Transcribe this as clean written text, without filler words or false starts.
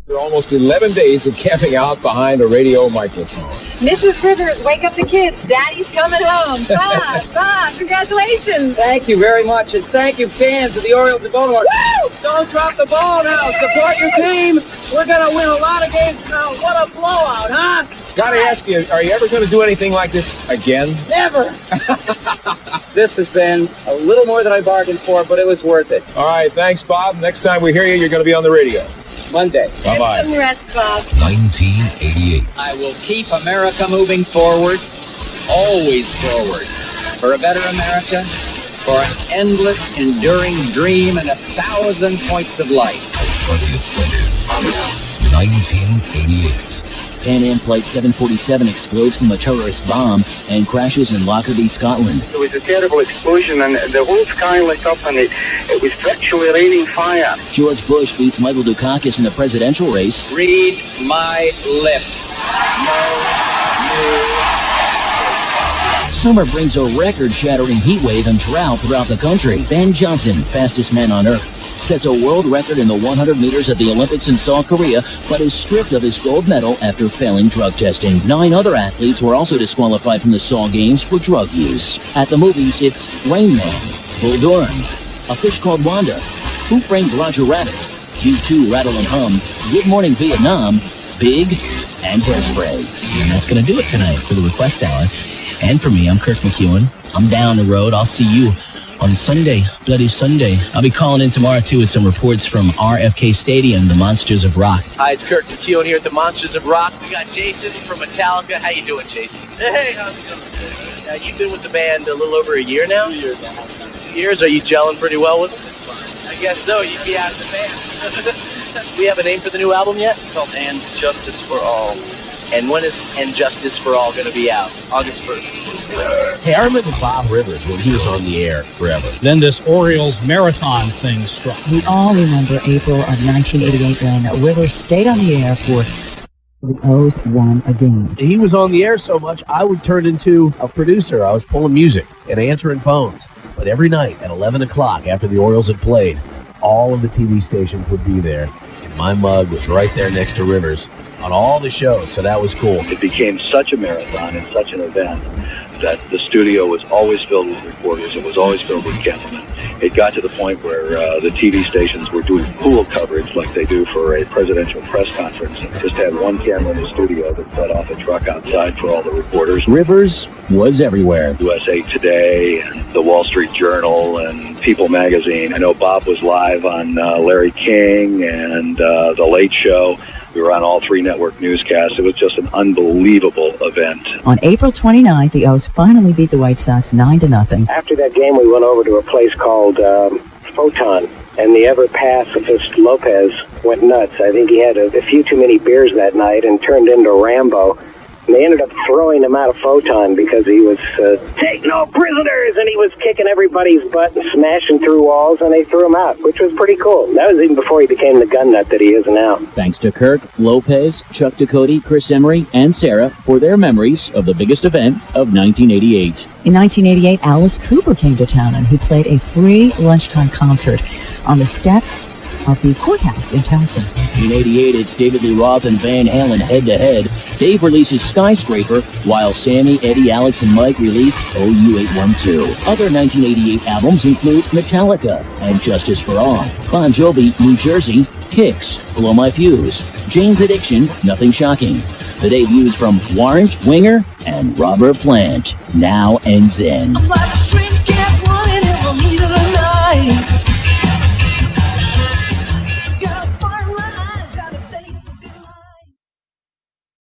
For almost 11 days of camping out behind a radio microphone. Mrs. Rivers, wake up the kids. Daddy's coming home. Bob, congratulations. Thank you very much, and thank you, fans of the Orioles of Baltimore. Woo! Don't drop the ball now. Support your team. We're going to win a lot of games now. What a blowout, huh? Gotta ask you, are you ever going to do anything like this again? Never. This has been a little more than I bargained for, but it was worth it. All right, thanks, Bob. Next time we hear you, you're going to be on the radio. Monday. Bye-bye. Get some rest, Bob. 1988. I will keep America moving forward, always forward, for a better America, for an endless, enduring dream and 1,000 points of light. 20th century. 1988. Pan Am Flight 747 explodes from a terrorist bomb and crashes in Lockerbie, Scotland. There was a terrible explosion and the whole sky lit up and it was virtually raining fire. George Bush beats Michael Dukakis in the presidential race. Read my lips. Summer brings a record-shattering heat wave and drought throughout the country. Ben Johnson, fastest man on Earth, sets a world record in the 100 meters at the Olympics in South Korea, but is stripped of his gold medal after failing drug testing. 9 other athletes were also disqualified from the Seoul Games for drug use. At the movies, it's Rain Man, Bull Durham, A Fish Called Wanda, Who Framed Roger Rabbit, U2 Rattle and Hum, Good Morning Vietnam, Big, and Hairspray. And that's going to do it tonight for the Request Hour. And for me, I'm Kirk McEwen. I'm down the road. I'll see you on Sunday, Bloody Sunday. I'll be calling in tomorrow, too, with some reports from RFK Stadium, the Monsters of Rock. Hi, it's Kirk McEwen here at the Monsters of Rock. We got Jason from Metallica. How you doing, Jason? Hey, how's it going? You've been with the band a little over a year now? 2 years almost. 2 years? Are you gelling pretty well with them? It's fine. I guess so. You'd be out of the band. Do we have a name for the new album yet? It's called And Justice for All. And when is And Justice for All going to be out? August 1st. Hey, I remember Bob Rivers when he was on the air forever. Then this Orioles marathon thing struck. We all remember April of 1988 when Rivers stayed on the air for the O's won a game. He was on the air so much, I would turn into a producer. I was pulling music and answering phones. But every night at 11 o'clock after the Orioles had played, all of the TV stations would be there. And my mug was right there next to Rivers on all the shows, so that was cool. It became such a marathon and such an event that the studio was always filled with reporters. It was always filled with cameramen. It got to the point where the TV stations were doing pool coverage like they do for a presidential press conference. And just had one camera in the studio that set off a truck outside for all the reporters. Rivers was everywhere. USA Today, and the Wall Street Journal, and People Magazine. I know Bob was live on Larry King and The Late Show. We were on all 3 network newscasts. It was just an unbelievable event. On April 29th, the O's finally beat the White Sox 9-0. After that game, we went over to a place called Photon, and the ever-pacifist Lopez went nuts. I think he had a few too many beers that night and turned into Rambo. And they ended up throwing him out of Photon because he was, take no prisoners, and he was kicking everybody's butt and smashing through walls, and they threw him out, which was pretty cool. That was even before he became the gun nut that he is now. Thanks to Kirk, Lopez, Chuck Ducote, Chris Emery, and Sarah for their memories of the biggest event of 1988. In 1988, Alice Cooper came to town, and he played a free lunchtime concert on the steps of the courthouse in Towson. In 88, it's David Lee Roth and Van Halen head-to-head. Dave releases Skyscraper, while Sammy, Eddie, Alex, and Mike release OU812. Other 1988 albums include Metallica and Justice for All, Bon Jovi, New Jersey, Kicks, Blow My Fuse, Jane's Addiction, Nothing Shocking. The debuts from Warrant, Winger, and Robert Plant, Now and Zen.